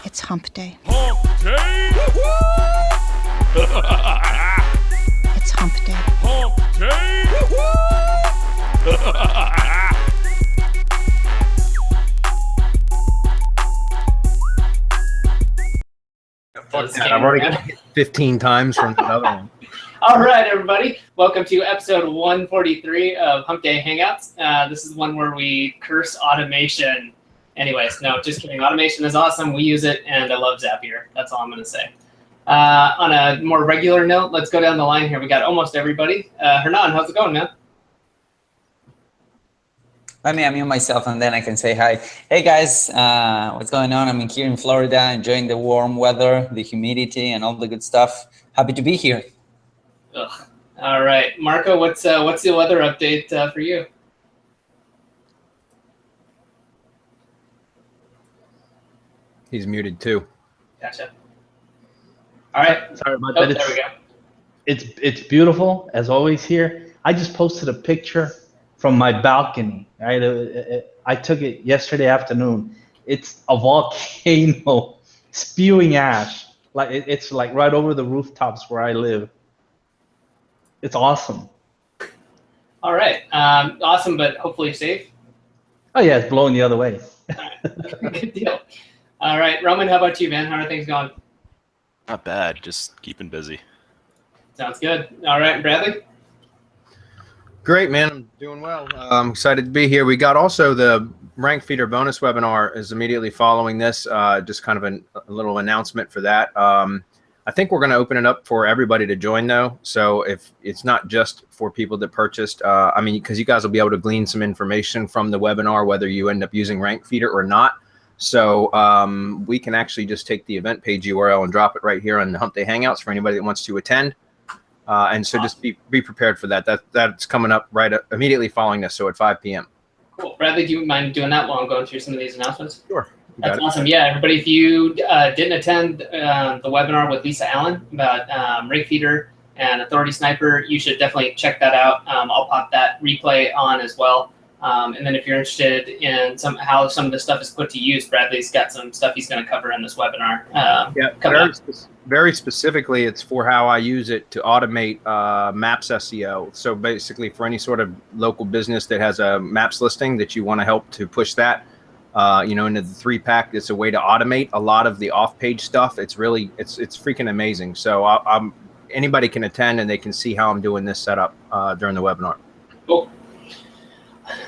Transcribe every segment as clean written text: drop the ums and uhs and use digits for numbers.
It's hump day. Hump day! It's hump day. Hump day! I've already got hit 15 times from the other one. All right, everybody. Welcome to episode 143 of Hump Day Hangouts. This is one where we curse automation. Anyways, no, just kidding. Automation is awesome. We use it, and I love Zapier. That's all I'm going to say. On a more regular note, let's go down the line here. We got almost everybody. Hernan, how's it going, man? Let me unmute myself, and then I can say hi. Hey, guys. What's going on? I'm here in Florida, enjoying the warm weather, the humidity, and all the good stuff. Happy to be here. Ugh. All right, Marco, what's the weather update for you? He's muted too. Gotcha. All right. Sorry about Oh, that. there we go. It's beautiful as always here. I just posted a picture from my balcony. Right, I took it yesterday afternoon. It's a volcano spewing ash. Like it's like right over the rooftops where I live. It's awesome. All right. Awesome, but hopefully safe. Oh yeah, it's blowing the other way. All right. Good deal. All right, Roman, how about you, man? How are things going? Not bad, just keeping busy. Sounds good. All right, Bradley? Great, man. I'm doing well. I'm excited to be here. We got also the Rank Feeder bonus webinar is immediately following this. Just kind of a little announcement for that. I think we're going to open it up for everybody to join, though. So if it's not just for people that purchased, I mean, because you guys will be able to glean some information from the webinar, whether you end up using Rank Feeder or not. So we can actually just take the event page URL and drop it right here on the Hump Day Hangouts for anybody that wants to attend. And so just be prepared for that. That's coming up right immediately following this, so at 5 p.m. Cool. Bradley, do you mind doing that while I'm going through some of these announcements? Sure. That's awesome. Yeah, everybody, if you didn't attend the webinar with Lisa Allen about Rank Feeder and Authority Sniper, you should definitely check that out. I'll pop that replay on as well. And then if you're interested in how some of this stuff is put to use, Bradley's got some stuff he's going to cover in this webinar. Very specifically, it's for how I use it to automate Maps SEO. So basically for any sort of local business that has a Maps listing that you want to help to push that, into the 3-pack, it's a way to automate a lot of the off-page stuff. It's really, it's freaking amazing. So anybody can attend and they can see how I'm doing this setup during the webinar. Cool.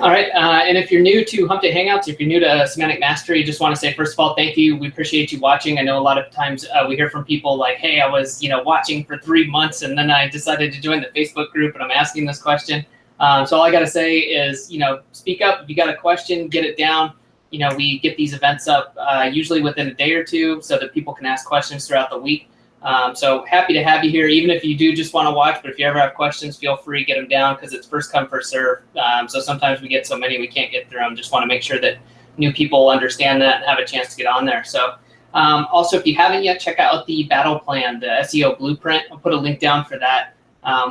All right, and if you're new to Hump Day Hangouts, if you're new to Semantic Mastery, just want to say, first of all, thank you. We appreciate you watching. I know a lot of times we hear from people like, hey, I was watching for 3 months, and then I decided to join the Facebook group, and I'm asking this question. So all I got to say is, speak up. If you got a question, get it down. We get these events up usually within a day or two so that people can ask questions throughout the week. So happy to have you here, even if you do just want to watch, but if you ever have questions, feel free, get them down because it's first come, first serve. So sometimes we get so many we can't get through them. Just want to make sure that new people understand that and have a chance to get on there. So also, if you haven't yet, check out the battle plan, the SEO blueprint. I'll put a link down for that.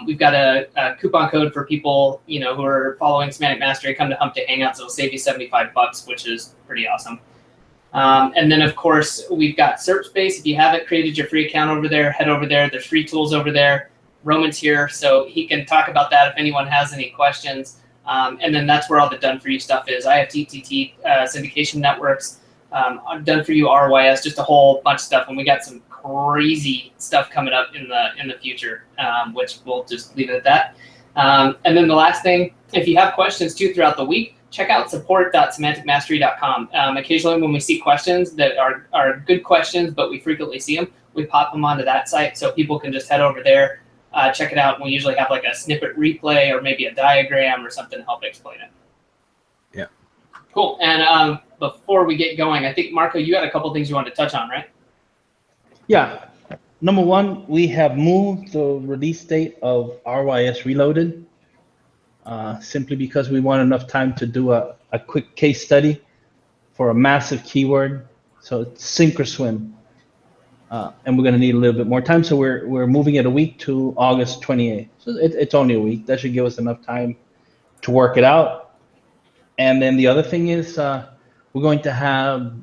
We've got a coupon code for people, who are following Semantic Mastery. Come to Hump Day Hangouts. It'll save you $75, which is pretty awesome. And then, of course, we've got SerpSpace. If you haven't created your free account over there, head over there. There's free tools over there. Roman's here, so he can talk about that if anyone has any questions. And then that's where all the done-for-you stuff is. IFTTT, Syndication Networks, done-for-you RYS, just a whole bunch of stuff. And we got some crazy stuff coming up in the future, which we'll just leave it at that. And then the last thing, if you have questions, too, throughout the week, check out support.semanticmastery.com. Occasionally when we see questions that are good questions, but we frequently see them, we pop them onto that site so people can just head over there, check it out. And we usually have like a snippet replay or maybe a diagram or something to help explain it. Yeah. Cool. And before we get going, I think, Marco, you had a couple things you wanted to touch on, right? Yeah. Number one, we have moved the release date of RYS Reloaded. Simply because we want enough time to do a quick case study for a massive keyword. So it's sink or swim. And we're going to need a little bit more time. So we're moving it a week to August 28th. So it's only a week. That should give us enough time to work it out. And then the other thing is We're going to have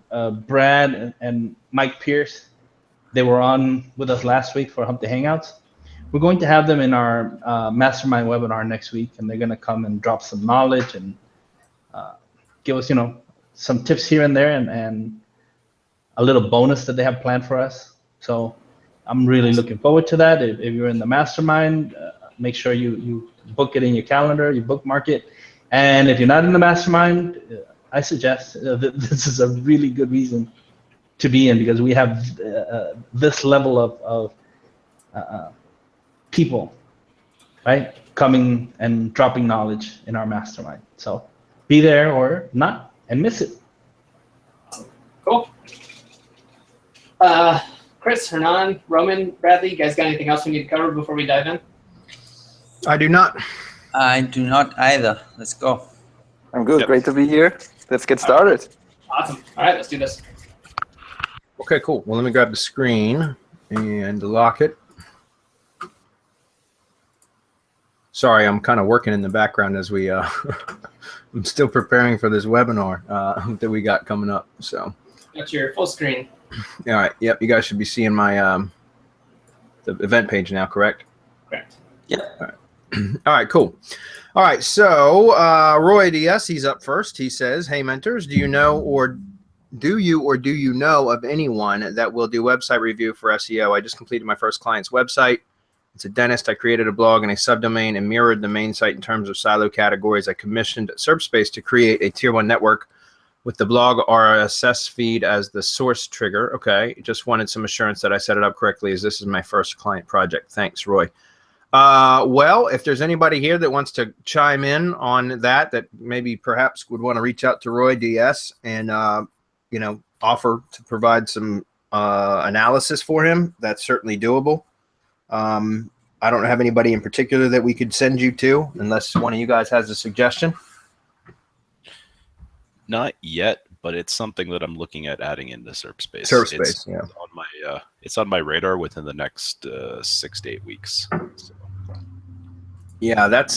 Brad and Mike Pierce. They were on with us last week for Hump the Hangouts. We're going to have them in our mastermind webinar next week, and they're going to come and drop some knowledge and give us, some tips here and there, and a little bonus that they have planned for us. So I'm really looking forward to that. If you're in the mastermind, make sure you book it in your calendar, you bookmark it. And if you're not in the mastermind, I suggest that this is a really good reason to be in, because we have this level of people, right, coming and dropping knowledge in our mastermind. So be there or not and miss it. Cool. Chris, Hernan, Roman, Bradley, you guys got anything else we need to cover before we dive in? I do not. I do not either. Let's go. I'm good. Yep. Great to be here. Let's get started. Awesome. All right, let's do this. Okay, cool. Well, let me grab the screen and lock it. Sorry, I'm kind of working in the background as we, I'm still preparing for this webinar that we got coming up. So. That's your full screen. All right. Yep. You guys should be seeing my the event page now, correct? Correct. Yep. All right. All right. Cool. All right. So Roy DS, he's up first. He says, "Hey, mentors, do you know of anyone that will do website review for SEO? I just completed my first client's website. It's a dentist. I created a blog and a subdomain and mirrored the main site in terms of silo categories. I commissioned SerpSpace to create a tier 1 network with the blog RSS feed as the source trigger. Okay, just wanted some assurance that I set it up correctly, as this is my first client project. Thanks, Roy." Well, if there's anybody here that wants to chime in on that maybe perhaps would want to reach out to Roy DS and, offer to provide some analysis for him, that's certainly doable. I don't have anybody in particular that we could send you to, unless one of you guys has a suggestion. Not yet, but it's something that I'm looking at adding into SerpSpace. SerpSpace, yeah. It's on my radar within the next 6 to 8 weeks. So. Yeah, that's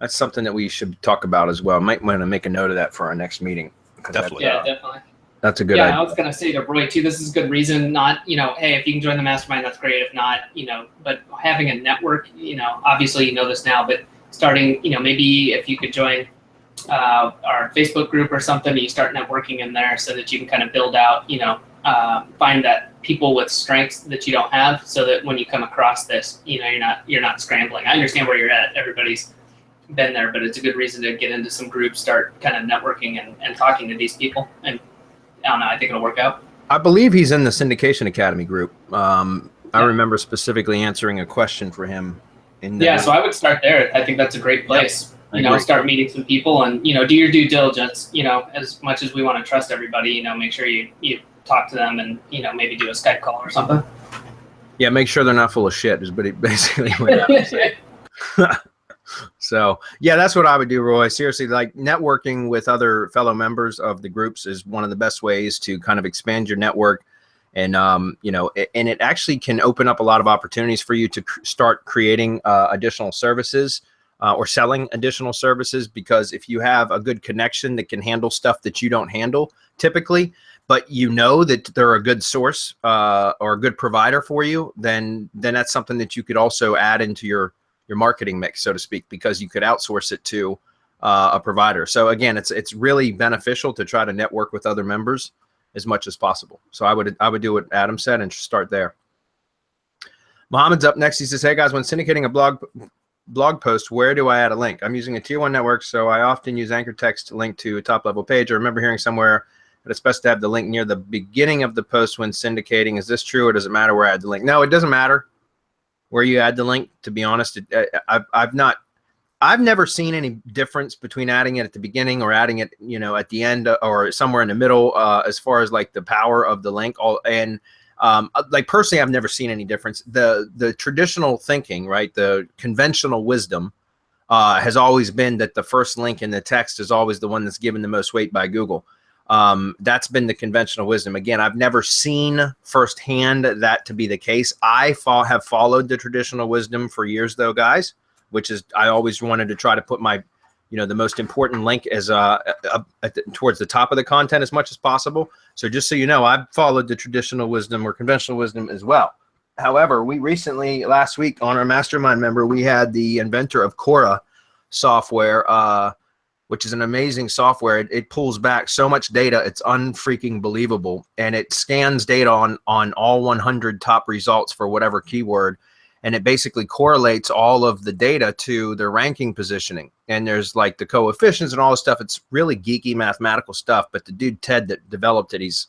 something that we should talk about as well. Might want to make a note of that for our next meeting. Definitely. Yeah, definitely. That's a good idea. I was going to say to Roy, too, this is a good reason, not, hey, if you can join the mastermind, that's great. If not, but having a network, obviously you know this now, but starting, maybe if you could join our Facebook group or something, you start networking in there so that you can kind of build out, find that people with strengths that you don't have, so that when you come across this, you're not scrambling. I understand where you're at. Everybody's been there, but it's a good reason to get into some groups, start kind of networking and talking to these people. And I don't know, I think it'll work out. I believe he's in the Syndication Academy group. I remember specifically answering a question for him. So I would start there. I think that's a great place. Start meeting some people and, do your due diligence, as much as we want to trust everybody, make sure you talk to them and, maybe do a Skype call or something. Yeah, make sure they're not full of shit is basically what I would say. So, yeah, that's what I would do, Roy. Seriously, like networking with other fellow members of the groups is one of the best ways to kind of expand your network. And, and it actually can open up a lot of opportunities for you to start creating additional services or selling additional services, because if you have a good connection that can handle stuff that you don't handle typically, but that they're a good source or a good provider for you, then that's something that you could also add into your marketing mix, so to speak, because you could outsource it to a provider. So again, it's really beneficial to try to network with other members as much as possible. So I would do what Adam said and start there. Mohammed's up next. He says, "Hey guys, when syndicating a blog post, where do I add a link? I'm using a tier 1 network, so I often use anchor text to link to a top level page. I remember hearing somewhere that it's best to have the link near the beginning of the post when syndicating. Is this true, or does it matter where I add the link?" No, it doesn't matter where you add the link, to be honest. I've never seen any difference between adding it at the beginning or adding it, at the end or somewhere in the middle, as far as like the power of the link. Like personally, I've never seen any difference. The traditional thinking, right, the conventional wisdom has always been that the first link in the text is always the one that's given the most weight by Google. That's been the conventional wisdom. Again, I've never seen firsthand that to be the case. I have followed the traditional wisdom for years, though, guys, which is I always wanted to try to put my the most important link is towards the top of the content as much as possible. So just so you know, I've followed the traditional wisdom or conventional wisdom as well. However, we recently, last week on our mastermind member, we had the inventor of Quora software, which is an amazing software. It pulls back so much data, it's unfreaking believable. And it scans data on all 100 top results for whatever keyword. And it basically correlates all of the data to their ranking positioning. And there's like the coefficients and all this stuff. It's really geeky mathematical stuff. But the dude, Ted, that developed it, he's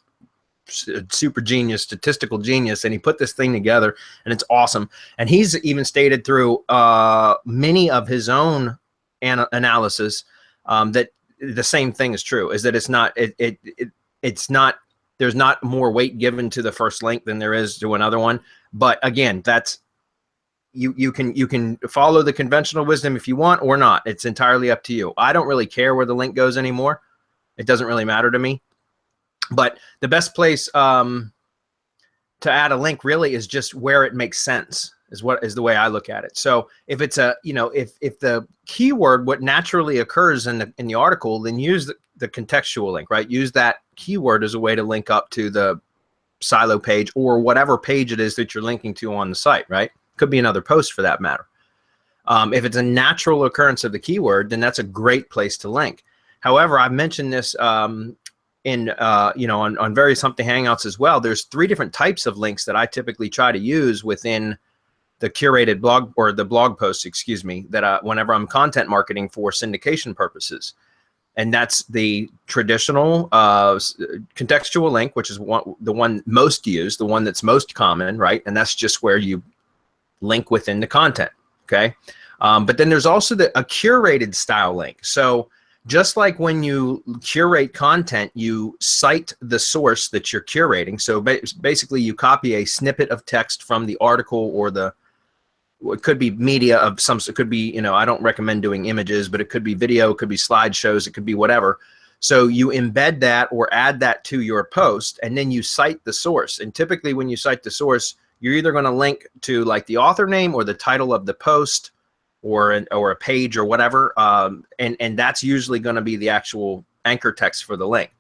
a super genius, statistical genius. And he put this thing together and it's awesome. And he's even stated through many of his own analysis that the same thing is true, is that it's not, there's not more weight given to the first link than there is to another one. But again, that's, you can follow the conventional wisdom if you want or not. It's entirely up to you. I don't really care where the link goes anymore. It doesn't really matter to me. But the best place to add a link really is just where it makes sense, is the way I look at it. So if it's a, if the keyword, what naturally occurs in the article, then use the contextual link, right? Use that keyword as a way to link up to the silo page or whatever page it is that you're linking to on the site, right? Could be another post for that matter. If it's a natural occurrence of the keyword, then that's a great place to link. However, I've mentioned this on various Hump Day Hangouts as well. There's 3 different types of links that I typically try to use within the curated blog, or the blog posts, excuse me, that whenever I'm content marketing for syndication purposes. And that's the traditional contextual link, which is the one most used, the one that's most common, right? And that's just where you link within the content, okay? But then there's also a curated style link. So just like when you curate content, you cite the source that you're curating. So basically you copy a snippet of text from the article or it could be media of some, it could be, I don't recommend doing images, but it could be video, it could be slideshows, it could be whatever. So you embed that or add that to your post, and then you cite the source. And typically when you cite the source, you're either going to link to like the author name or the title of the post or a page or whatever. And that's usually going to be the actual anchor text for the link.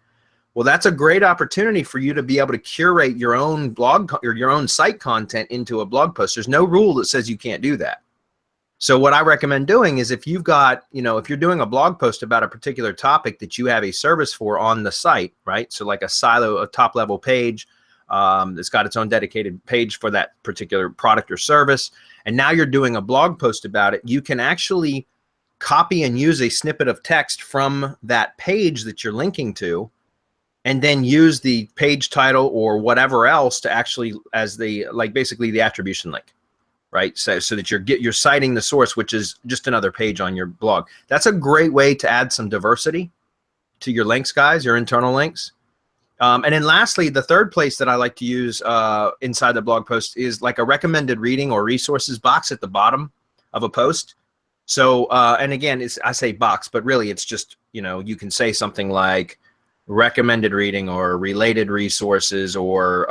Well, that's a great opportunity for you to be able to curate your own blog or your own site content into a blog post. There's no rule that says you can't do that. So what I recommend doing is if you've got, if you're doing a blog post about a particular topic that you have a service for on the site, right? So like a silo, a top level page, it's got its own dedicated page for that particular product or service. And now you're doing a blog post about it. You can actually copy and use a snippet of text from that page that you're linking to, and then use the page title or whatever else to actually as basically the attribution link, right? So that you're citing the source, which is just another page on your blog. That's a great way to add some diversity to your links, guys, your internal links. And then lastly, the third place that I like to use inside the blog post is like a recommended reading or resources box at the bottom of a post. So, and again, I say box, but really it's just, you can say something like recommended reading or related resources or,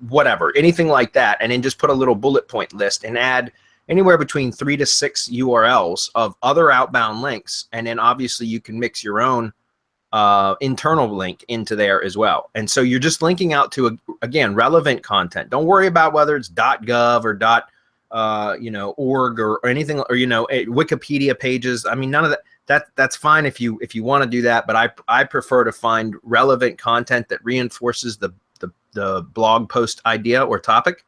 whatever, anything like that. And then just put a little bullet point list and add anywhere between 3 to 6 URLs of other outbound links. And then obviously you can mix your own internal link into there as well. And so you're just linking out to, again, relevant content. Don't worry about whether it's .gov or .org or anything, or Wikipedia pages. I mean, none of that's fine if you want to do that, but I prefer to find relevant content that reinforces the blog post idea or topic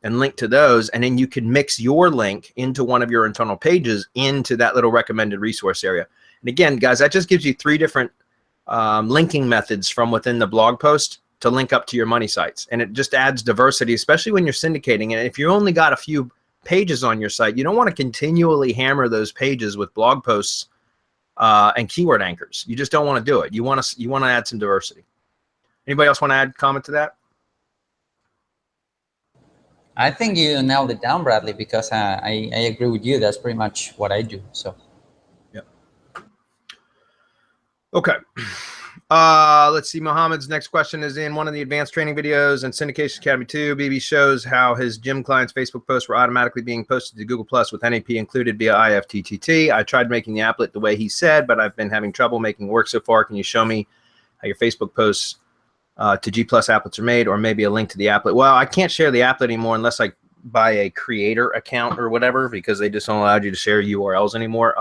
and link to those, and then you can mix your link into one of your internal pages into that little recommended resource area. And again, guys, that just gives you 3 different linking methods from within the blog post to link up to your money sites. And it just adds diversity, especially when you're syndicating. And if you only got a few pages on your site, you don't want to continually hammer those pages with blog posts and keyword anchors. You just don't want to do it. You want to add some diversity. Anybody else want to add comment to that? I think you nailed it down, Bradley, because I agree with you. That's pretty much what I do. So. Okay. Let's see. Mohammed's next question is in one of the advanced training videos in Syndication Academy 2. BB shows how his gym client's Facebook posts were automatically being posted to Google Plus with NAP included via IFTTT. I tried making the applet the way he said, but I've been having trouble making work so far. Can you show me how your Facebook posts to G Plus applets are made, or maybe a link to the applet? Well, I can't share the applet anymore unless I buy a creator account or whatever, because they just don't allow you to share URLs anymore.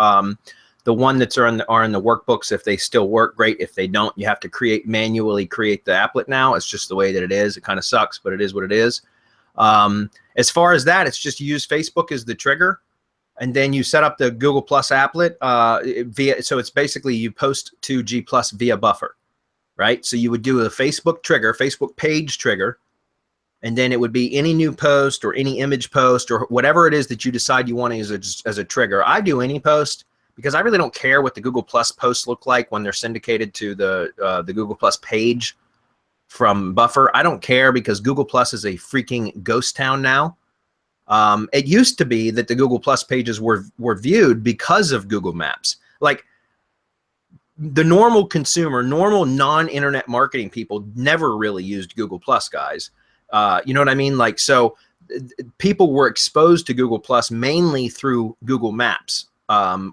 The one that's are in the workbooks, if they still work, great. If they don't, you have to manually create the applet now. It's just the way that it is. It kind of sucks, but it is what it is. As far as that, it's just use Facebook as the trigger, and then you set up the Google Plus applet via. So it's basically you post to G Plus via Buffer, right? So you would do a Facebook trigger, Facebook page trigger, and then it would be any new post or any image post or whatever it is that you decide you want to use as a trigger. I do any post, because I really don't care what the Google Plus posts look like when they're syndicated to the Google Plus page from Buffer. I don't care, because Google Plus is a freaking ghost town now. It used to be that the Google Plus pages were viewed because of Google Maps. Like, the normal consumer, normal non-internet marketing people never really used Google Plus, guys. You know what I mean? Like, so people were exposed to Google Plus mainly through Google Maps.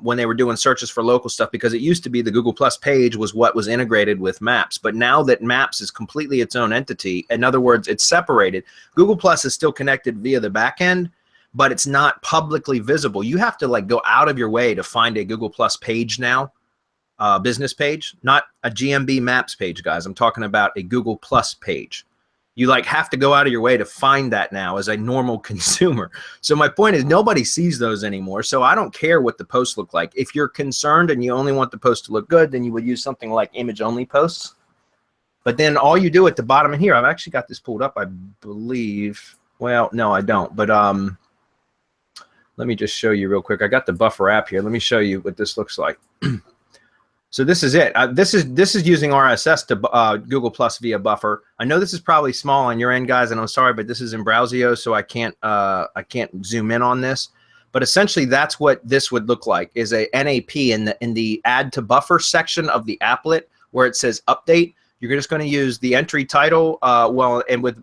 When they were doing searches for local stuff, because it used to be the Google Plus page was what was integrated with Maps. But now that Maps is completely its own entity, in other words, it's separated. Google Plus is still connected via the back end, but it's not publicly visible. You have to like go out of your way to find a Google Plus page now, business page, not a GMB Maps page, guys. I'm talking about a Google Plus page. You like have to go out of your way to find that now as a normal consumer. So my point is, nobody sees those anymore. So I don't care what the posts look like. If you're concerned and you only want the post to look good, then you would use something like image only posts. But then all you do at the bottom of here, I've actually got this pulled up, I believe. Well, no, I don't. But let me just show you real quick. I got the Buffer app here. Let me show you what this looks like. So this is it. This is using RSS to Google Plus via Buffer. I know this is probably small on your end, guys, and I'm sorry, but this is in Browsio, so I can't zoom in on this. But essentially, that's what this would look like: is a NAP in the Add to Buffer section of the applet where it says Update. You're just going to use the entry title. Well, and with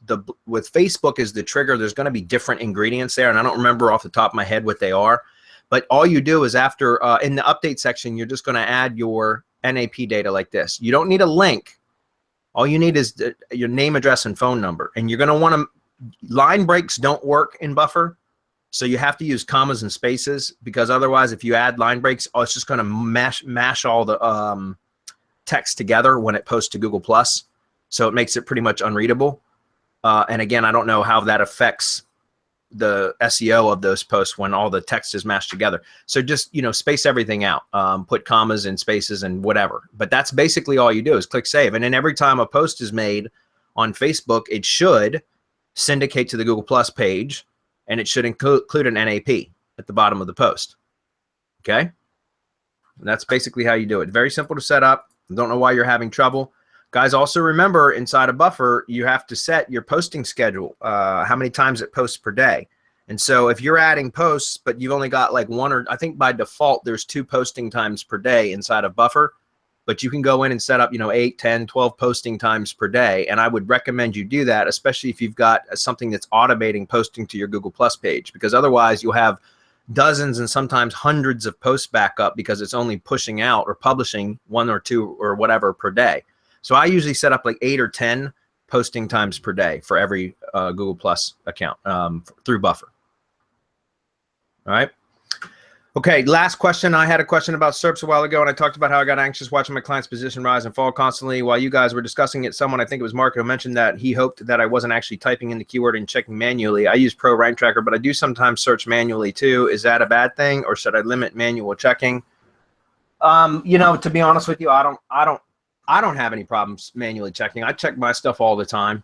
Facebook as the trigger, there's going to be different ingredients there, and I don't remember off the top of my head what they are. But all you do is after, in the update section, you're just going to add your NAP data like this. You don't need a link. All you need is your name, address, and phone number. And you're going to want to, line breaks don't work in Buffer. So you have to use commas and spaces, because otherwise if you add line breaks, it's just going to mash all the text together when it posts to Google Plus. So it makes it pretty much unreadable. And again, I don't know how that affects the SEO of those posts when all the text is mashed together. So just, you know, space everything out, put commas and spaces and whatever. But that's basically all you do is click save. And then every time a post is made on Facebook, it should syndicate to the Google Plus page, and it should include an NAP at the bottom of the post. Okay? And that's basically how you do it. Very simple to set up. Don't know why you're having trouble. Guys, also remember, inside a Buffer, you have to set your posting schedule, how many times it posts per day. And so if you're adding posts, but you've only got like one, or I think by default, there's 2 posting times per day inside of Buffer, but you can go in and set up, you know, 8, 10, 12 posting times per day. And I would recommend you do that, especially if you've got something that's automating posting to your Google Plus page, because otherwise you'll have dozens and sometimes hundreds of posts back up because it's only pushing out or publishing 1 or 2 or whatever per day. So I usually set up like 8 or 10 posting times per day for every Google Plus account through Buffer. All right. Okay, last question. I had a question about SERPs a while ago, and I talked about how I got anxious watching my client's position rise and fall constantly. While you guys were discussing it, someone, I think it was Marco, mentioned that he hoped that I wasn't actually typing in the keyword and checking manually. I use Pro Rank Tracker, but I do sometimes search manually too. Is that a bad thing, or should I limit manual checking? You know, to be honest with you, I don't have any problems manually checking. I check my stuff all the time.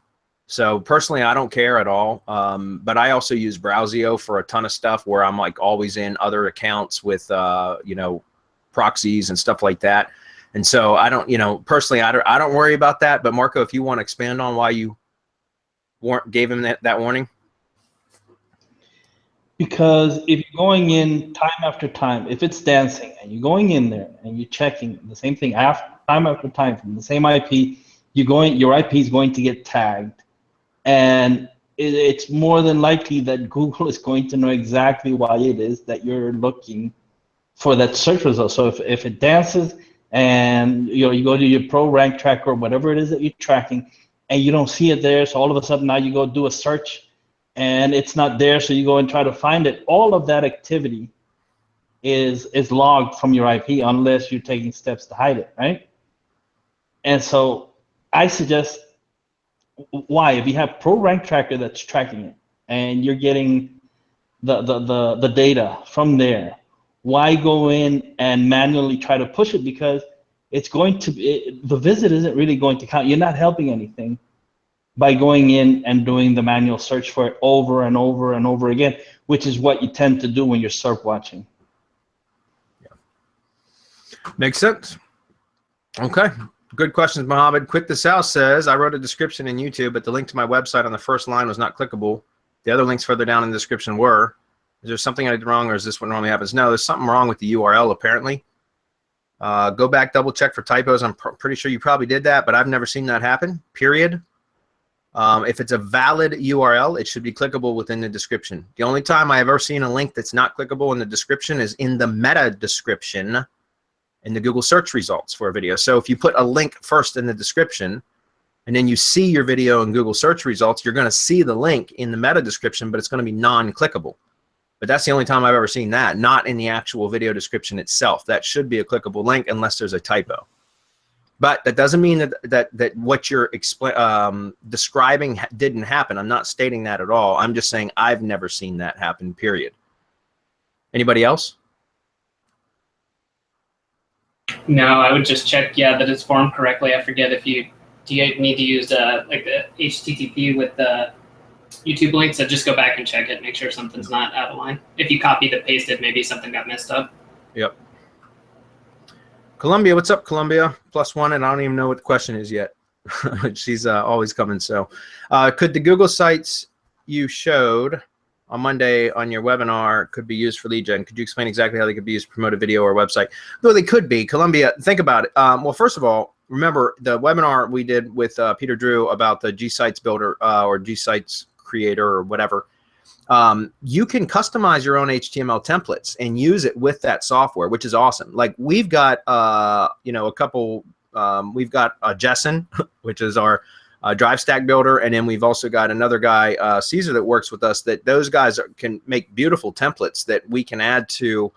So personally, I don't care at all. But I also use Browsio for a ton of stuff where I'm like always in other accounts with, you know, proxies and stuff like that. And so I don't, you know, personally, I don't worry about that. But Marco, if you want to expand on why you gave him that warning. Because if you're going in time after time, if it's dancing and you're going in there and you're checking the same thing after, time after time from the same IP, your IP is going to get tagged, and it's more than likely that Google is going to know exactly why it is that you're looking for that search result. So if it dances and you go to your pro rank tracker or whatever it is that you're tracking, and you don't see it there, so all of a sudden now you go do a search and it's not there, so you go and try to find it. All of that activity is logged from your IP unless you're taking steps to hide it, right? And so I suggest, why? If you have pro rank tracker that's tracking it and you're getting the data from there, why go in and manually try to push it? Because it's going to the visit isn't really going to count. You're not helping anything by going in and doing the manual search for it over and over and over again, which is what you tend to do when you're SERP watching. Yeah. Makes sense. Okay. Good questions, Mohammed. Quick the South says, I wrote a description in YouTube, but the link to my website on the first line was not clickable. The other links further down in the description were. Is there something I did wrong, or is this what normally happens? No, there's something wrong with the URL, apparently. Go back, double check for typos. I'm pretty sure you probably did that, but I've never seen that happen, period. If it's a valid URL, it should be clickable within the description. The only time I've ever seen a link that's not clickable in the description is in the meta description in the Google search results for a video. So if you put a link first in the description and then you see your video in Google search results, you're going to see the link in the meta description, but it's going to be non-clickable. But that's the only time I've ever seen that, not in the actual video description itself. That should be a clickable link unless there's a typo. But that doesn't mean that what you're describing didn't happen. I'm not stating that at all. I'm just saying I've never seen that happen, period. Anybody else? No, I would just check, that it's formed correctly. I forget if do you need to use like the HTTP with the YouTube link, so just go back and check it, make sure something's not out of line. If you copied and pasted, maybe something got messed up. Yep. Columbia, what's up, Columbia? +1, and I don't even know what the question is yet. She's always coming. So could the Google sites you showed on Monday on your webinar could be used for lead gen? Could you explain exactly how they could be used to promote a video or website? No, they could be. Columbia, think about it. Well, first of all, remember the webinar we did with Peter Drew about the G-Sites builder or G-Sites creator or whatever. You can customize your own HTML templates and use it with that software, which is awesome. Like we've got, you know, a couple, we've got Jessen, which is our drive stack builder. And then we've also got another guy, Caesar, that works with us, that those guys can make beautiful templates that we can add to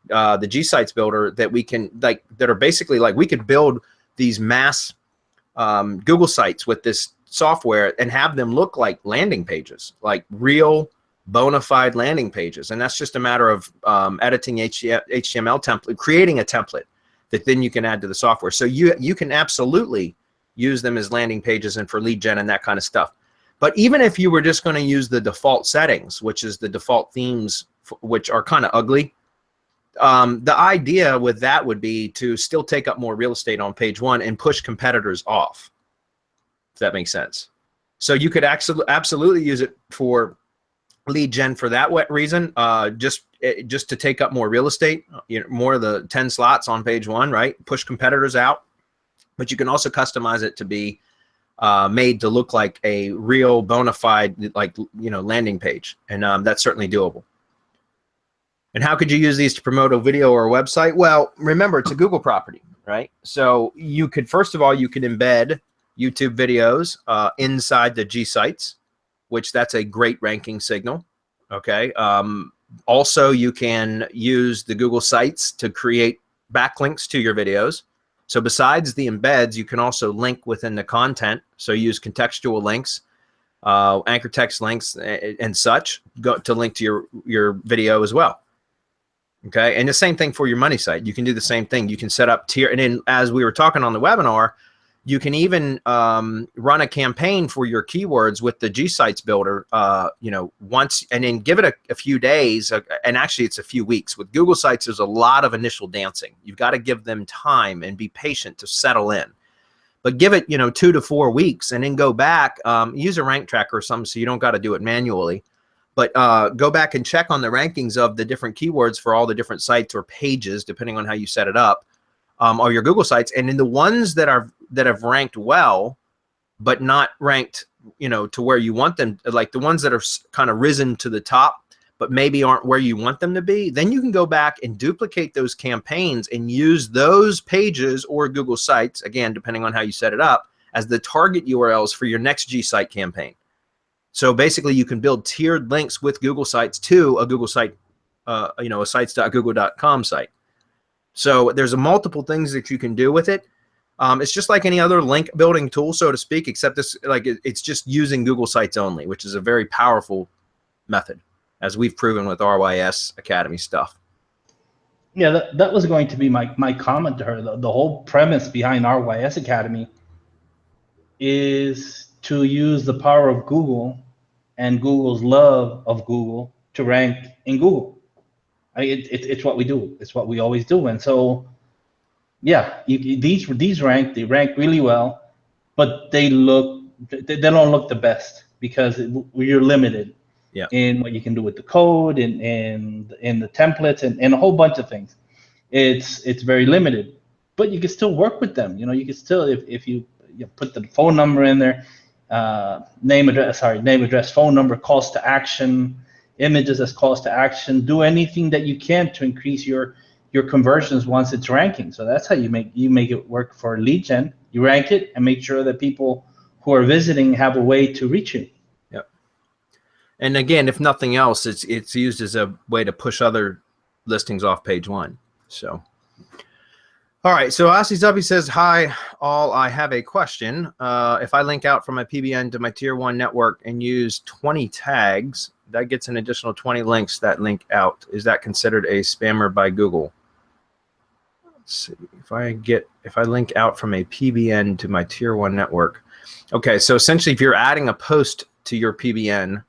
the G-Sites builder that we can, like, that are basically like, we could build these mass Google sites with this software and have them look like landing pages, like real bona fide landing pages. And that's just a matter of editing HTML template, creating a template that then you can add to the software. So you can absolutely use them as landing pages and for lead gen and that kind of stuff. But even if you were just going to use the default settings, which is the default themes, which are kind of ugly, the idea with that would be to still take up more real estate on page one and push competitors off, if that makes sense. So you could absolutely use it for lead gen for that reason, just to take up more real estate, you know, more of the 10 slots on page one, right? Push competitors out. But you can also customize it to be made to look like a real bona fide, like, you know, landing page. And that's certainly doable. And how could you use these to promote a video or a website? Well, remember, it's a Google property, right? So you could, first of all, you could embed YouTube videos inside the G-Sites, which that's a great ranking signal, okay? Also, you can use the Google Sites to create backlinks to your videos. So besides the embeds, you can also link within the content. So use contextual links, anchor text links, and such to link to your video as well. Okay, and the same thing for your money site. You can do the same thing. You can set up tier, and then as we were talking on the webinar, you can even run a campaign for your keywords with the G-Sites builder, you know, once, and then give it a few days, and actually it's a few weeks. With Google Sites, there's a lot of initial dancing. You've got to give them time and be patient to settle in. But give it, you know, 2 to 4 weeks, and then go back, use a rank tracker or something so you don't got to do it manually. But go back and check on the rankings of the different keywords for all the different sites or pages, depending on how you set it up. are your Google sites. And in the ones that have ranked well, but not ranked, to where you want them, like the ones that are kind of risen to the top, but maybe aren't where you want them to be, then you can go back and duplicate those campaigns and use those pages or Google sites, again, depending on how you set it up, as the target URLs for your next G site campaign. So basically you can build tiered links with Google sites to a Google site, a sites.google.com site. So there's multiple things that you can do with it. It's just like any other link building tool, so to speak, except it's just using Google Sites only, which is a very powerful method, as we've proven with RYS Academy stuff. Yeah, that was going to be my comment to her. The whole premise behind RYS Academy is to use the power of Google and Google's love of Google to rank in Google. It's what we do. It's what we always do. And so, yeah, these rank really well, but they don't look the best because you're limited in what you can do with the code and in the templates and a whole bunch of things. It's very limited, but you can still work with them. You can still, if you put the phone number in there, name, address, phone number, calls to action, images as calls to action, do anything that you can to increase your conversions once it's ranking. So that's how you make it work for lead gen. You rank it and make sure that people who are visiting have a way to reach you. Yep. And again, if nothing else, it's used as a way to push other listings off page one. So, all right. So Assi says, hi, all. I have a question. If I link out from my PBN to my tier 1 network and use 20 tags, that gets an additional 20 links that link out. Is that considered a spammer by Google? Let's see. If I link out from a PBN to my tier 1 network. Okay, so essentially if you're adding a post to your PBN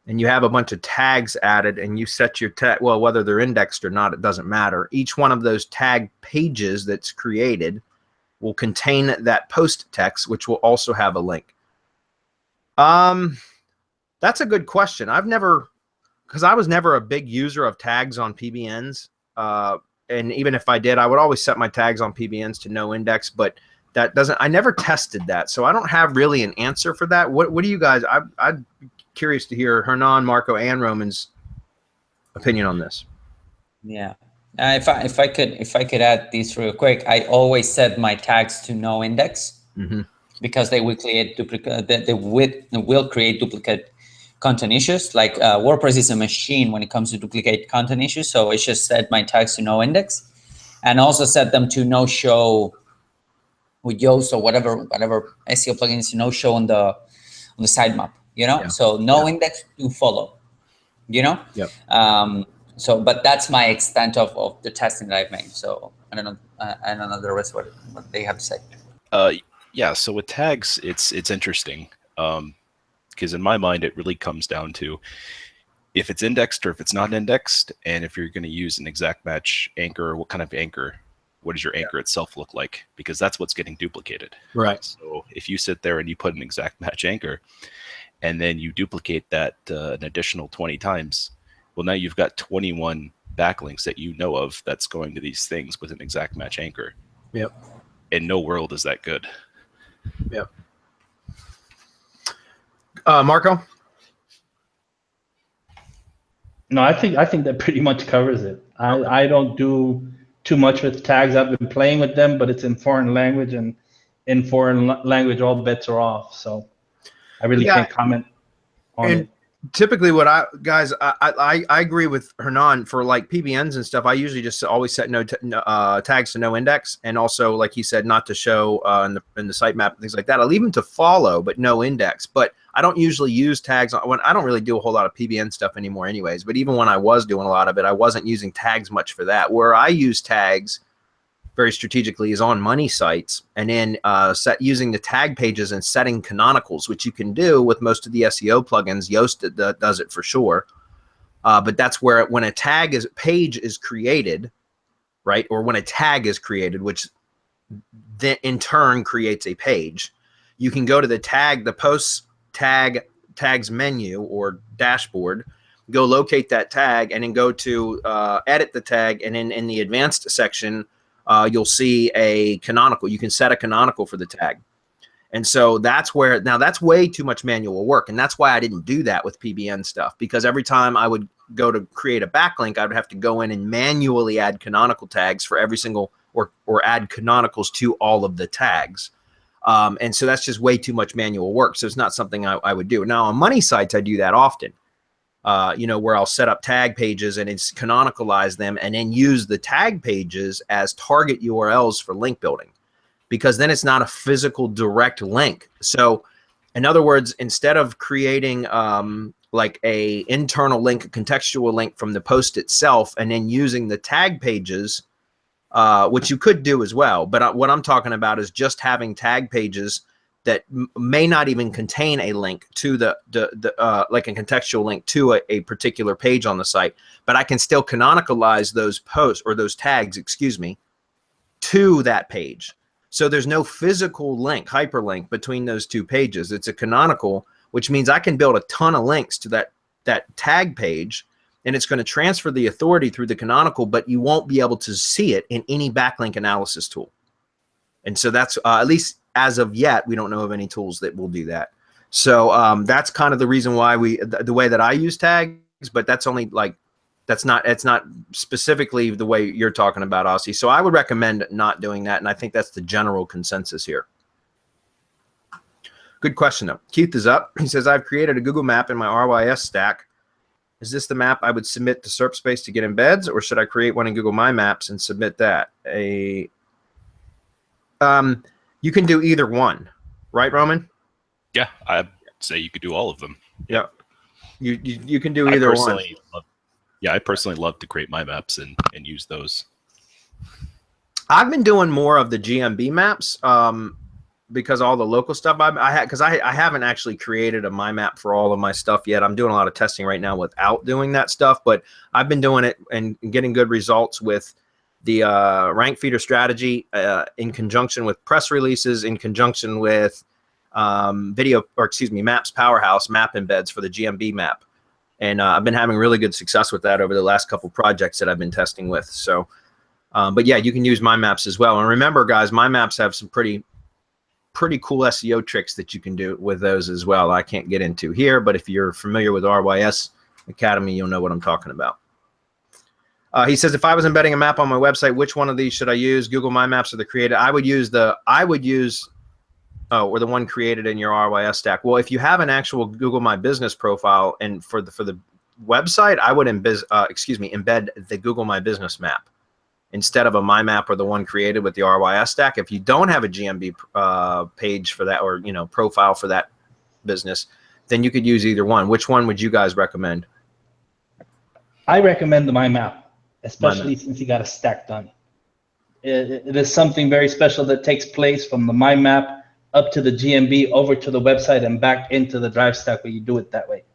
and you have a bunch of tags added and you set your tag, well, whether they're indexed or not, it doesn't matter. Each one of those tag pages that's created will contain that post text, which will also have a link. That's a good question. Because I was never a big user of tags on PBNs. And even if I did, I would always set my tags on PBNs to no index, but I never tested that. So I don't have really an answer for that. What do you guys, I'm curious to hear Hernan, Marco, and Roman's opinion on this. Yeah. If I could add this real quick, I always set my tags to no index because they will create duplicate. They will create duplicate content issues. Like WordPress is a machine when it comes to duplicate content issues. So I just set my tags to no index, and also set them to no show with Yoast or whatever SEO plugins, no show on the sitemap. So no index to follow. So, but that's my extent of the testing that I've made. So I don't know the rest what they have to say. Yeah. So with tags, it's interesting. Because in my mind, it really comes down to if it's indexed or if it's not indexed, and if you're going to use an exact match anchor, what kind of anchor, what does your anchor itself look like? Because that's what's getting duplicated. Right. So if you sit there and you put an exact match anchor, and then you duplicate that an additional 20 times, well, now you've got 21 backlinks that you know of that's going to these things with an exact match anchor. Yep. In no world is that good. Yep. Marco? No, I think that pretty much covers it. I don't do too much with tags. I've been playing with them, but it's in foreign language, and in foreign language, all bets are off. So I really can't comment on it. Typically what I agree with Hernan for like PBNs and stuff. I usually just always set tags to no index, and also, like he said, not to show in the sitemap and things like that. I'll leave them to follow, but no index. But I don't usually use tags when I don't really do a whole lot of PBN stuff anymore anyways. But even when I was doing a lot of it, I wasn't using tags much for that. Where I use tags very strategically is on money sites, and then using the tag pages and setting canonicals, which you can do with most of the SEO plugins. Yoast does it for sure, but that's where when a page is created, right, or when a tag is created, which then in turn creates a page, you can go to the posts tags menu or dashboard, go locate that tag, and then go to edit the tag, and then in the advanced section you'll see a canonical. You can set a canonical for the tag. And so that's where, now that's way too much manual work. And that's why I didn't do that with PBN stuff, because every time I would go to create a backlink, I would have to go in and manually add canonical tags for every single, or add canonicals to all of the tags. And so that's just way too much manual work. So it's not something I would do. Now on money sites, I do that often, you know, where I'll set up tag pages and it's canonicalize them and then use the tag pages as target URLs for link building, because then it's not a physical direct link. So in other words, instead of creating like a internal link, a contextual link from the post itself, and then using the tag pages, which you could do as well. But what I'm talking about is just having tag pages that may not even contain a link to the like a contextual link to a particular page on the site, but I can still canonicalize those posts or those tags, excuse me, to that page. So there's no physical link, hyperlink between those two pages. It's a canonical, which means I can build a ton of links to that tag page, and it's going to transfer the authority through the canonical, but you won't be able to see it in any backlink analysis tool. And so that's, at least as of yet, we don't know of any tools that will do that. So that's kind of the reason why the way that I use tags, but that's only like, it's not specifically the way you're talking about, Aussie. So I would recommend not doing that. And I think that's the general consensus here. Good question though. Keith is up. He says, I've created a Google map in my RYS stack. Is this the map I would submit to SerpSpace to get embeds, or should I create one in Google My Maps and submit that? You can do either one, right, Roman? Yeah, I'd say you could do all of them. Yeah, you can do either one. Yeah, I personally love to create my maps and use those. I've been doing more of the GMB maps because all the local stuff I haven't actually created a my map for all of my stuff yet. I'm doing a lot of testing right now without doing that stuff, but I've been doing it and getting good results with the rank feeder strategy in conjunction with press releases, in conjunction with Maps Powerhouse map embeds for the GMB map. And I've been having really good success with that over the last couple projects that I've been testing with. So, but yeah, you can use my maps as well. And remember, guys, my maps have some pretty cool SEO tricks that you can do with those as well. I can't get into here, but if you're familiar with RYS Academy, you'll know what I'm talking about. He says, if I was embedding a map on my website, which one of these should I use? Google My Maps or the created? I would use or the one created in your RYS stack. Well, if you have an actual Google My Business profile, and for the website, I would embed the Google My Business map instead of a My Map or the one created with the RYS stack. If you don't have a GMB page for that, or profile for that business, then you could use either one. Which one would you guys recommend? I recommend the My Map, especially since you got a stack done. It is something very special that takes place from the My Map up to the GMB, over to the website, and back into the Drive stack when you do it that way.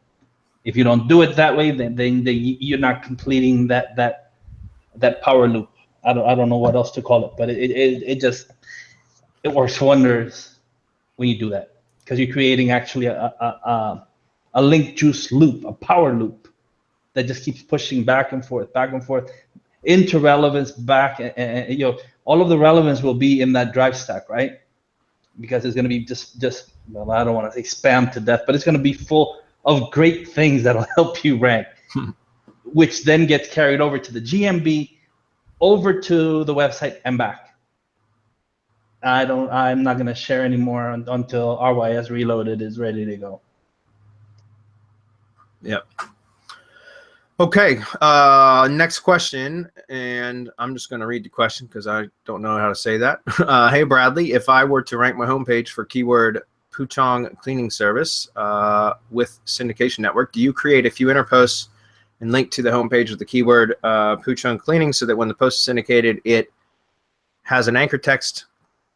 If you don't do it that way, then you're not completing that power loop. I don't know what else to call it, but it works wonders when you do that, because you're creating actually a link juice loop, a power loop that just keeps pushing back and forth into relevance back, and all of the relevance will be in that Drive stack, right? Because it's going to be just well, I don't want to say spam to death, but it's going to be full of great things that'll help you rank, which then gets carried over to the GMB, over to the website, and back. I'm not going to share anymore until RYS Reloaded is ready to go. Yep. Okay, next question, and I'm just going to read the question because I don't know how to say that. Hey, Bradley, if I were to rank my homepage for keyword Puchong Cleaning Service with Syndication Network, do you create a few inner posts and link to the homepage with the keyword Puchong Cleaning so that when the post is syndicated, it has an anchor text,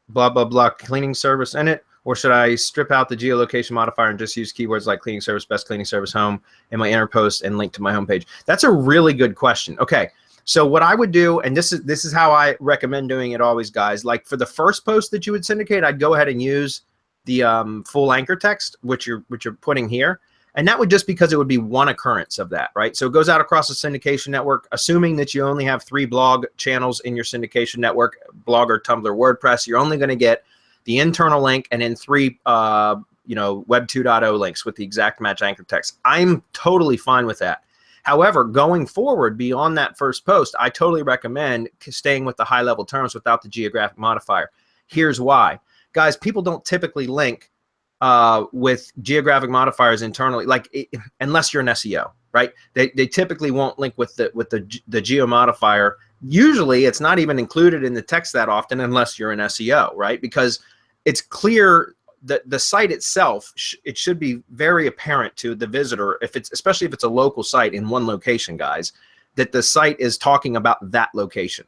blah, blah, blah, cleaning service in it? Or should I strip out the geolocation modifier and just use keywords like cleaning service, best cleaning service, home in my inner post and link to my homepage? That's a really good question. Okay, so what I would do, and this is how I recommend doing it always, guys. Like for the first post that you would syndicate, I'd go ahead and use the full anchor text, which you're putting here. And that would just because it would be one occurrence of that, right? So it goes out across the syndication network, assuming that you only have 3 blog channels in your syndication network, Blogger, Tumblr, WordPress, you're only going to get the internal link and then 3 Web 2.0 links with the exact match anchor text. I'm totally fine with that. However, going forward beyond that first post, I totally recommend staying with the high level terms without the geographic modifier. Here's why. Guys, people don't typically link with geographic modifiers internally, unless you're an SEO, right? They typically won't link with the geo modifier. Usually it's not even included in the text that often unless you're an SEO, right? Because it's clear that the site itself, it should be very apparent to the visitor, especially if it's a local site in one location, guys, that the site is talking about that location.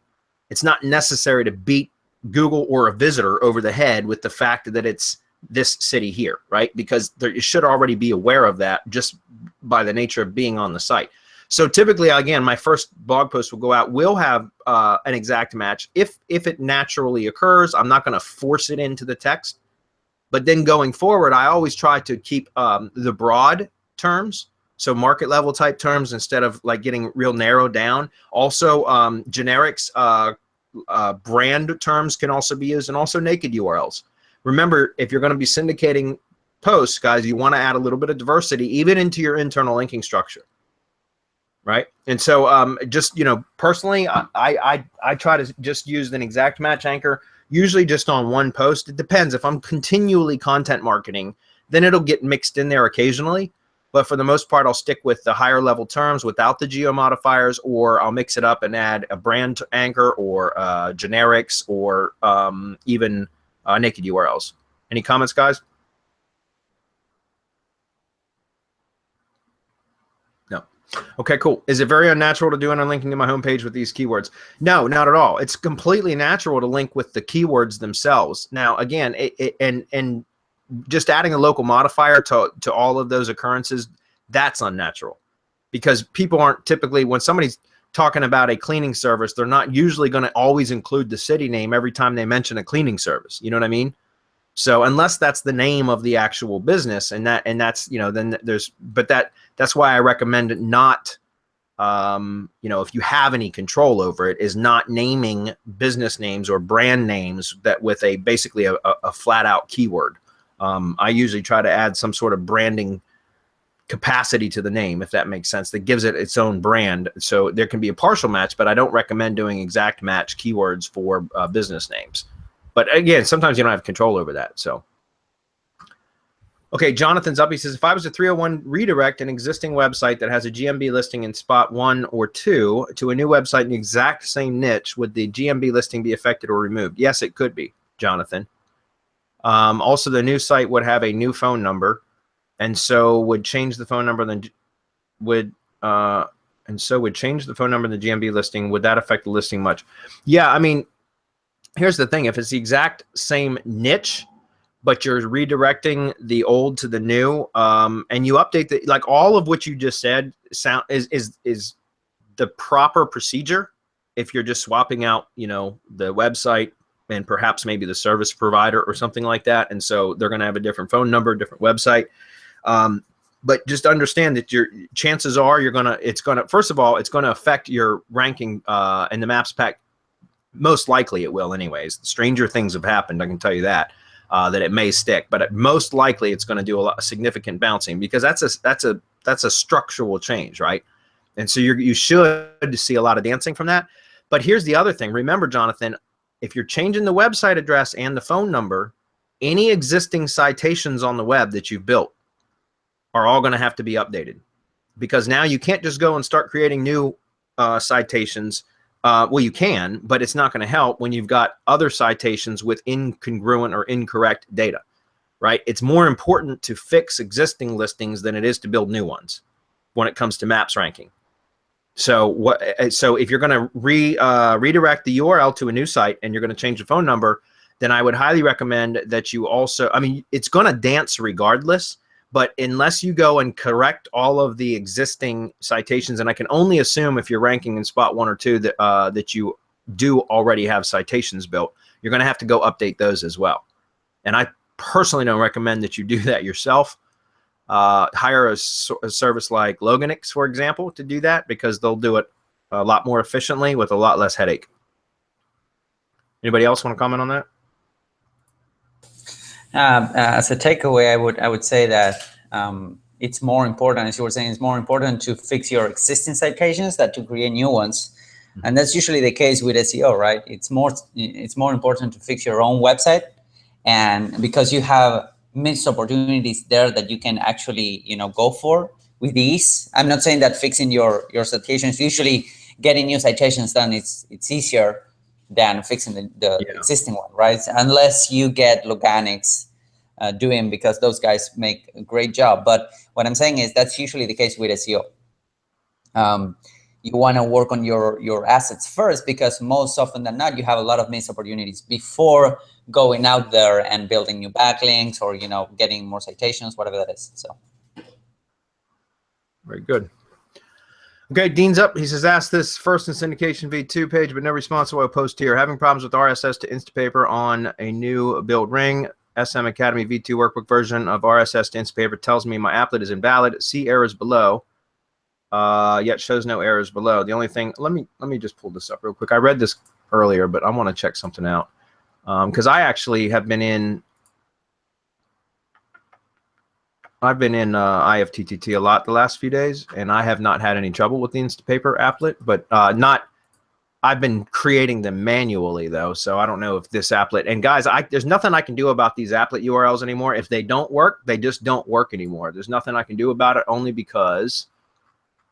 It's not necessary to beat Google or a visitor over the head with the fact that it's this city here, right? Because you should already be aware of that just by the nature of being on the site. So typically, again, my first blog post will go out, will have an exact match. If it naturally occurs, I'm not going to force it into the text. But then going forward, I always try to keep the broad terms, so market level type terms, instead of getting real narrow down. Also, generics, brand terms can also be used, and also naked URLs. Remember, if you're going to be syndicating posts, guys, you want to add a little bit of diversity even into your internal linking structure, right? And so just, personally, I try to just use an exact match anchor, usually just on one post. It depends. If I'm continually content marketing, then it'll get mixed in there occasionally. But for the most part, I'll stick with the higher level terms without the geo modifiers, or I'll mix it up and add a brand anchor or generics or even naked URLs. Any comments, guys? No. Okay, cool. Is it very unnatural to do unlinking to my homepage with these keywords? No, not at all. It's completely natural to link with the keywords themselves. Now, again, and just adding a local modifier to all of those occurrences, that's unnatural, because people aren't typically, when somebody's talking about a cleaning service, they're not usually going to always include the city name every time they mention a cleaning service. You know what I mean? So unless that's the name of the actual business, and that's then that's why I recommend not if you have any control over it, is not naming business names or brand names that with basically a flat out keyword. I usually try to add some sort of branding capacity to the name, if that makes sense, that gives it its own brand. So there can be a partial match, but I don't recommend doing exact match keywords for business names. But again, sometimes you don't have control over that. So, okay, Jonathan's up. He says, if I was a 301 redirect an existing website that has a GMB listing in spot 1 or 2 to a new website in the exact same niche, would the GMB listing be affected or removed? Yes, it could be, Jonathan. Also, the new site would have a new phone number, and so would change the phone number. Then would change the phone number in the GMB listing. Would that affect the listing much? Yeah, I mean, here's the thing: if it's the exact same niche, but you're redirecting the old to the new, and you update the all of what you just said, is the proper procedure. If you're just swapping out, the website and perhaps maybe the service provider or something like that, and so they're going to have a different phone number, different website. But just understand that your chances are first of all, it's going to affect your ranking in the Maps pack. Most likely it will, anyways. Stranger things have happened, I can tell you that it may stick, but most likely it's going to do a significant bouncing, because that's a structural change, right? And so you should see a lot of dancing from that. But here's the other thing. Remember, Jonathan, if you're changing the website address and the phone number, any existing citations on the web that you've built are all going to have to be updated, because now you can't just go and start creating new citations. Well, you can, but it's not going to help when you've got other citations with incongruent or incorrect data, right? It's more important to fix existing listings than it is to build new ones when it comes to maps ranking. So so if you're going to redirect the URL to a new site and you're going to change the phone number, then I would highly recommend that you also, I mean, it's going to dance regardless, but unless you go and correct all of the existing citations, and I can only assume if you're ranking in spot 1 or 2 that you do already have citations built, you're going to have to go update those as well. And I personally don't recommend that you do that yourself. hire a service like Loganix, for example, to do that, because they'll do it a lot more efficiently with a lot less headache. Anybody else want to comment on that? As a takeaway, I would say that it's more important, as you were saying, it's more important to fix your existing citations than to create new ones. And that's usually the case with SEO, right? It's more important to fix your own website, and because you have missed opportunities there that you can actually, go for with ease. I'm not saying that fixing your citations, usually getting new citations done, it's easier than fixing the existing one, right? Unless you get Loganix doing, because those guys make a great job. But what I'm saying is that's usually the case with SEO. You want to work on your assets first, because most often than not, you have a lot of missed opportunities before going out there and building new backlinks or, getting more citations, whatever that is. So. Very good. Okay, Dean's up. He says, ask this first in Syndication V2 page, but no response to what I post here. Having problems with RSS to Instapaper on a new build ring. SM Academy V2 workbook version of RSS to Instapaper tells me my applet is invalid. See errors below. Yet shows no errors below. The only thing, let me just pull this up real quick. I read this earlier, but I want to check something out. Because I actually have been in, IFTTT a lot the last few days, and I have not had any trouble with the Instapaper applet, but I've been creating them manually though, so I don't know if this applet, and guys, there's nothing I can do about these applet URLs anymore. If they don't work, they just don't work anymore. There's nothing I can do about it, only because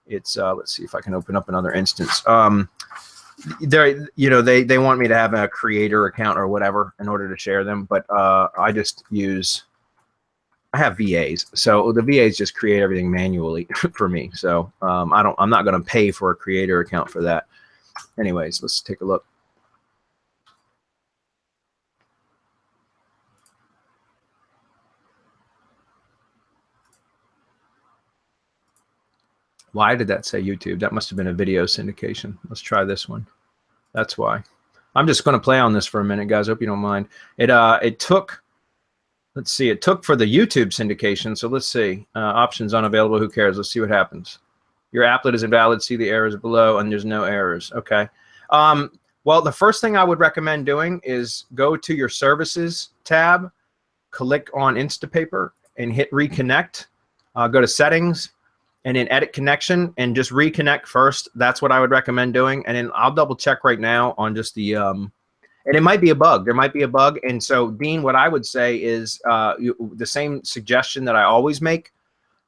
it's, let's see if I can open up another instance. They want me to have a creator account or whatever in order to share them, but I just I have VAs, so the VAs just create everything manually for me. So I'm not going to pay for a creator account for that. Anyways, let's take a look. Why did that say YouTube? That must have been a video syndication. Let's try this one. That's why. I'm just going to play on this for a minute, guys. Hope you don't mind. It took. Let's see. It took for the YouTube syndication. So let's see. Options unavailable. Who cares? Let's see what happens. Your applet is invalid. See the errors below, and there's no errors. Okay. Well, the first thing I would recommend doing is go to your services tab, click on Instapaper, and hit reconnect. Go to settings, and then edit connection, and just reconnect first. That's what I would recommend doing. And then I'll double check right now on just the, and it might be a bug. There might be a bug. And so, Dean, what I would say is the same suggestion that I always make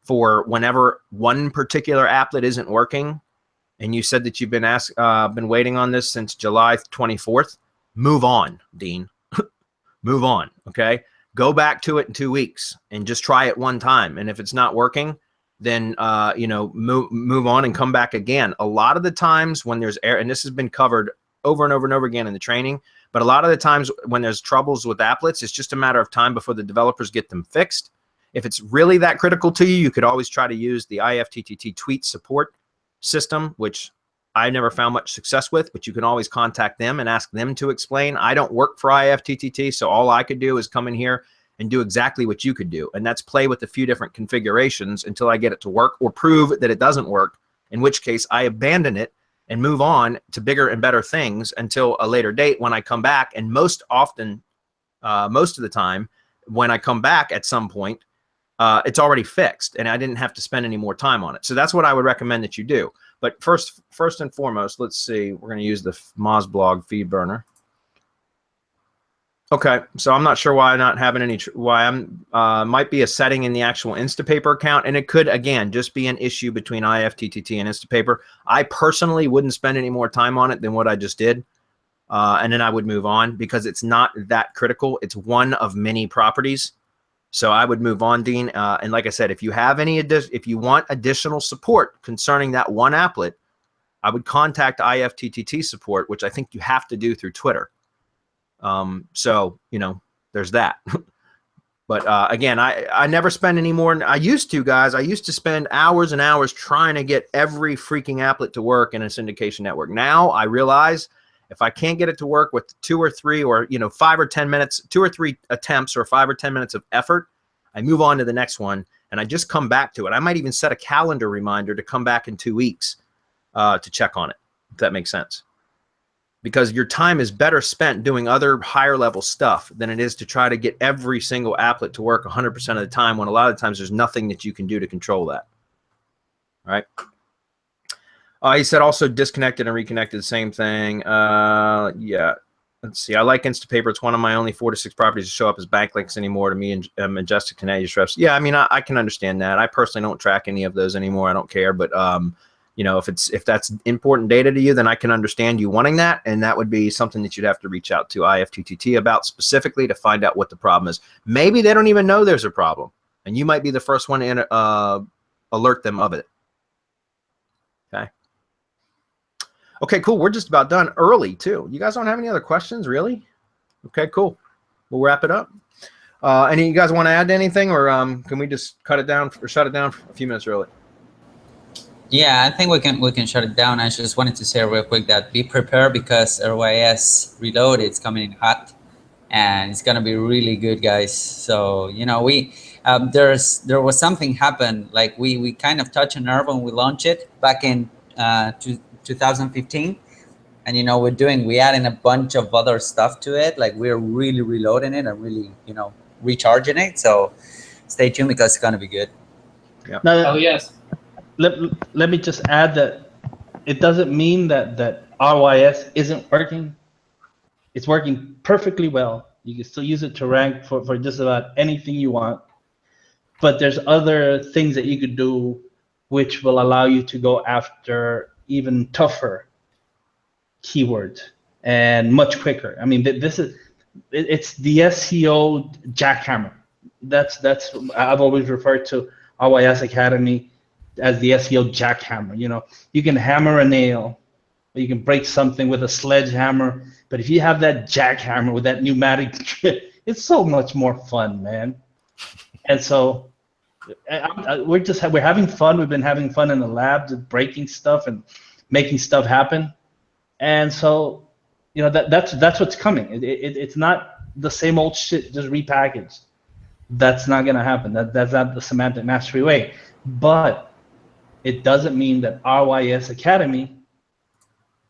for whenever one particular applet isn't working, and you said that you've been waiting on this since July 24th, move on, Dean. Move on, okay? Go back to it in 2 weeks and just try it one time. And if it's not working, then move on and come back again. A lot of the times when there's error, and this has been covered over and over and over again in the training, but a lot of the times when there's troubles with applets, it's just a matter of time before the developers get them fixed. If it's really that critical to you, you could always try to use the IFTTT tweet support system, which I never found much success with, but you can always contact them and ask them to explain. I don't work for IFTTT, so all I could do is come in here and do exactly what you could do, and that's play with a few different configurations until I get it to work or prove that it doesn't work, in which case I abandon it and move on to bigger and better things until a later date when I come back. And most often, most of the time, when I come back at some point, it's already fixed and I didn't have to spend any more time on it. So that's what I would recommend that you do. But first and foremost, let's see, we're going to use the Mozblog feed burner. Okay, so I'm not sure why I'm not having any, might be a setting in the actual Instapaper account, and it could, again, just be an issue between IFTTT and Instapaper. I personally wouldn't spend any more time on it than what I just did, and then I would move on because it's not that critical. It's one of many properties, so I would move on, Dean. And like I said, if you have any, if you want additional support concerning that one applet, I would contact IFTTT support, which I think you have to do through Twitter. So, there's that. But again, I never spend any more. I used to, guys. I used to spend hours and hours trying to get every freaking applet to work in a syndication network. Now I realize if I can't get it to work with 2 or 3 or 5 or 10 minutes, 2 or 3 attempts or 5 or 10 minutes of effort, I move on to the next one, and I just come back to it. I might even set a calendar reminder to come back in 2 weeks to check on it, if that makes sense. Because your time is better spent doing other higher level stuff than it is to try to get every single applet to work 100% of the time, when a lot of times there's nothing that you can do to control that. All right. He said also disconnected and reconnected, same thing. Yeah. Let's see. I like Instapaper. It's one of my only 4 to 6 properties to show up as backlinks anymore to me and Majestic Canadian reps. Yeah, I mean, I can understand that. I personally don't track any of those anymore. I don't care. But you know, if that's important data to you, then I can understand you wanting that, and that would be something that you'd have to reach out to IFTTT about specifically to find out what the problem is. Maybe they don't even know there's a problem, and you might be the first one to alert them of it. Okay. Okay, cool. We're just about done early too. You guys don't have any other questions, really? Okay, cool. We'll wrap it up. Any of you guys want to add anything, or can we just cut it down or shut it down for a few minutes early? Yeah, I think we can shut it down. I just wanted to say real quick that be prepared, because RYS Reload is coming in hot, and it's gonna be really good, guys. So you know, we there was something happened, like we kind of touched a nerve when we launched it back in 2015, and you know, we adding a bunch of other stuff to it. Like we're really reloading it and really, you know, recharging it. So stay tuned, because it's gonna be good. Yeah. Oh yes. Let me just add that it doesn't mean that RYS isn't working. It's working perfectly well. You can still use it to rank for just about anything you want. But there's other things that you could do which will allow you to go after even tougher keywords and much quicker. I mean, it's the SEO jackhammer. That's I've always referred to RYS Academy as the SEO jackhammer. You know, you can hammer a nail, or you can break something with a sledgehammer, but if you have that jackhammer with that pneumatic, it's so much more fun, man. And so we're having fun. We've been having fun in the lab, just breaking stuff and making stuff happen. And so, you know, that's what's coming. It's not the same old shit just repackaged. That's not gonna happen. That's not the semantic mastery way. But it doesn't mean that RYS Academy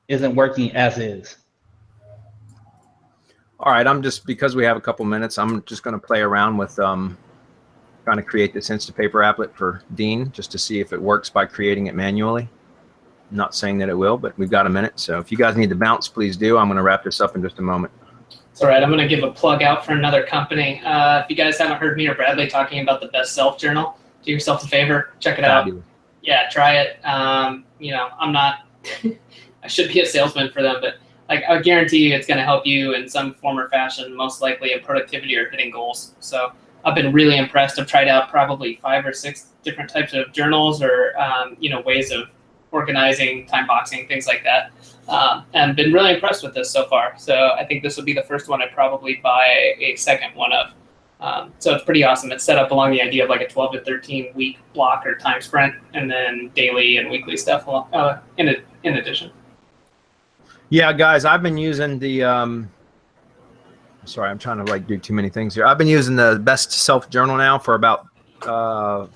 isn't working as is. All right, because we have a couple minutes, I'm just going to play around with trying to create this Instapaper applet for Dean, just to see if it works by creating it manually. I'm not saying that it will, but we've got a minute. So if you guys need to bounce, please do. I'm going to wrap this up in just a moment. It's all right. I'm going to give a plug out for another company. If you guys haven't heard me or Bradley talking about the Best Self Journal, do yourself a favor, check it out. Yeah, try it. You know, I'm not, I should be a salesman for them, but like I guarantee you it's going to help you in some form or fashion, most likely in productivity or hitting goals. So I've been really impressed. I've tried out probably 5 or 6 different types of journals or, you know, ways of organizing, time boxing, things like that. And been really impressed with this so far. So I think this will be the first one I'd probably buy a second one of. So it's pretty awesome. It's set up along the idea of like a 12 to 13 week block or time sprint, and then daily and weekly stuff in addition. Yeah, guys, I've been using the, sorry, I'm trying to like do too many things here. I've been using the Best Self Journal now for about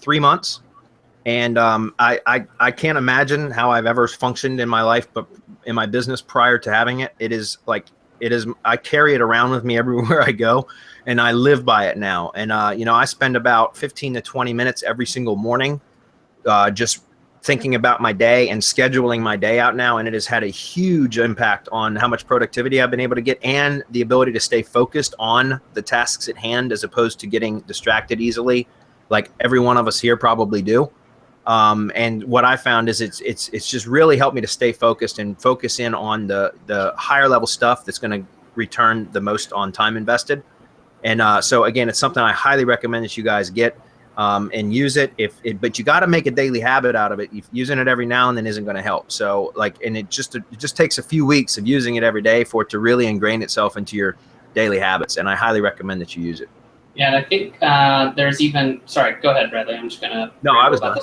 3 months. And I can't imagine how I've ever functioned in my life, but in my business prior to having it, I carry it around with me everywhere I go, and I live by it now. And, you know, I spend about 15 to 20 minutes every single morning just thinking about my day and scheduling my day out now. And it has had a huge impact on how much productivity I've been able to get and the ability to stay focused on the tasks at hand as opposed to getting distracted easily, like every one of us here probably do. And what I found is it's just really helped me to stay focused and focus in on the higher level stuff that's going to return the most on time invested. And so again, it's something I highly recommend that you guys get and use it. But you got to make a daily habit out of it. Using it every now and then isn't going to help. So like, and it just takes a few weeks of using it every day for it to really ingrain itself into your daily habits. And I highly recommend that you use it. Yeah, and I think there's even, sorry, go ahead, Bradley. I'm just going to. No, I was done.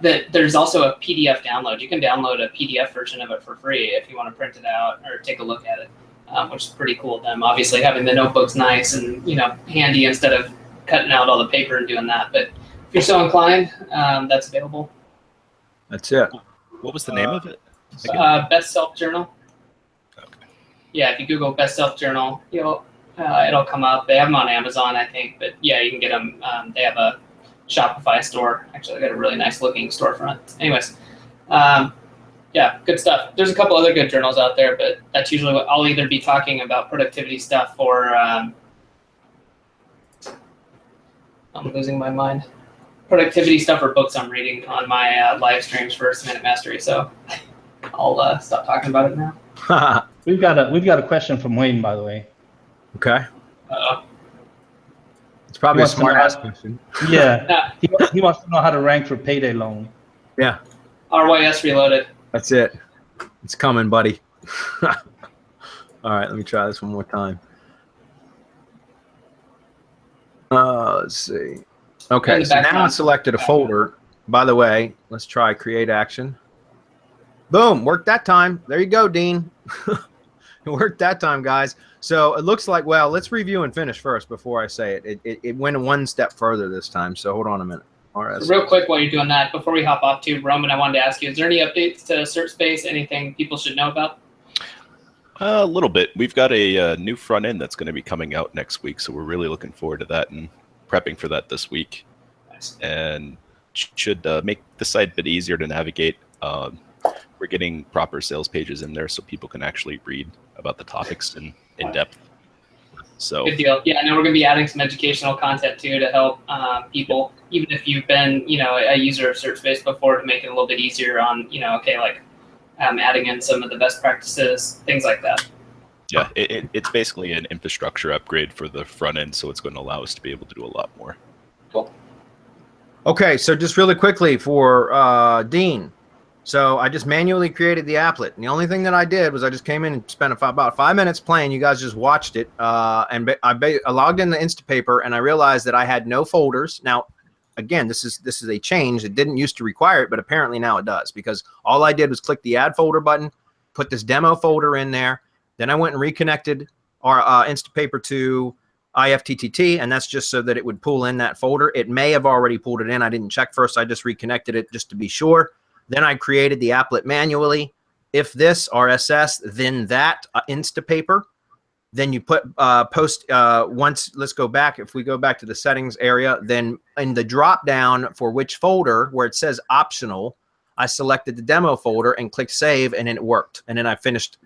There's also a PDF download. You can download a PDF version of it for free if you want to print it out or take a look at it, which is pretty cool. Them obviously having the notebooks nice and, you know, handy instead of cutting out all the paper and doing that. But if you're so inclined, that's available. That's it. What was the name of it? Best Self Journal. Okay. Yeah, if you Google Best Self Journal, it'll come up. They have them on Amazon, I think, but yeah, you can get them. They have a Shopify store. Actually, they got a really nice looking storefront. Anyways, yeah, good stuff. There's a couple other good journals out there, but that's usually what I'll either be talking about productivity stuff or I'm losing my mind. Productivity stuff or books I'm reading on my live streams for Semantic Mastery. So I'll stop talking about it now. We've got a question from Wayne, by the way. Okay. Uh-oh. It's probably He a wants to smart know ass how- question. Yeah, he wants to know how to rank for payday loan. Yeah, RYS Reloaded. that's it. It's coming, buddy. All right, let me try this one more time. Let's see. Okay, so now I selected a folder. By the way, let's try create action. Boom, worked that time. There you go, Dean. It worked that time, guys. So it looks like, well, let's review and finish first before I say it. It went one step further this time, so hold on a minute. RS. Real quick while you're doing that, before we hop off to Roman, I wanted to ask you, is there any updates to SerpSpace, anything people should know about? A little bit. We've got a new front end that's going to be coming out next week, so we're really looking forward to that and prepping for that this week. Nice. And should make the site a bit easier to navigate. We're getting proper sales pages in there so people can actually read about the topics in depth. So Good deal. Yeah, I know we're going to be adding some educational content too to help people, even if you've been, a user of SerpSpace before, to make it a little bit easier on, adding in some of the best practices, things like that. yeah, it's basically an infrastructure upgrade for the front end, so it's going to allow us to be able to do a lot more. Cool. Okay, so just really quickly for Dean. So I just manually created the applet. And the only thing that I did was I just came in and spent about 5 minutes playing. You guys just watched it. And I logged in the Instapaper, and I realized that I had no folders. Now, again, this is a change. It didn't used to require it, but apparently now it does, because all I did was click the add folder button, put this demo folder in there. Then I went and reconnected our Instapaper to IFTTT, and that's just so that it would pull in that folder. It may have already pulled it in. I didn't check first. I just reconnected it just to be sure. Then I created the applet manually. If this RSS, then that Instapaper. Then you put post once. Let's go back. If we go back to the settings area, then in the drop down for which folder where it says optional, I selected the demo folder and clicked save, and then it worked. And then I finished,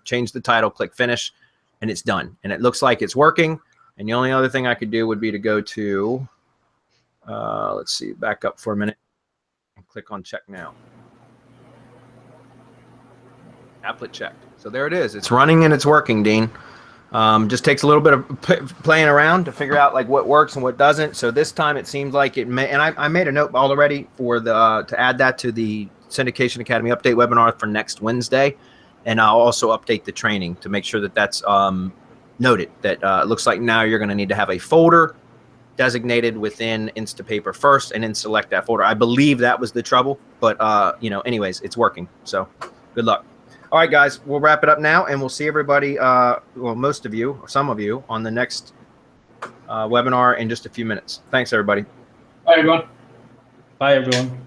changed the title, click finish, and it's done. And it looks like it's working. And the only other thing I could do would be to go to, let's see, back up for a minute. Click on check now. Applet checked. So there it is. It's running and it's working, Dean. Just takes a little bit of playing around to figure out like what works and what doesn't. So this time it seems like it may, and I made a note already for the to add that to the Syndication Academy update webinar for next Wednesday, and I'll also update the training to make sure that that's noted. That it looks like now you're going to need to have a folder designated within Instapaper first, and then select that folder. I believe that was the trouble, but anyways, it's working. So good luck. All right, guys, we'll wrap it up now, and we'll see everybody, well, most of you, or some of you, on the next webinar in just a few minutes. Thanks, everybody. Bye, everyone. Bye, everyone.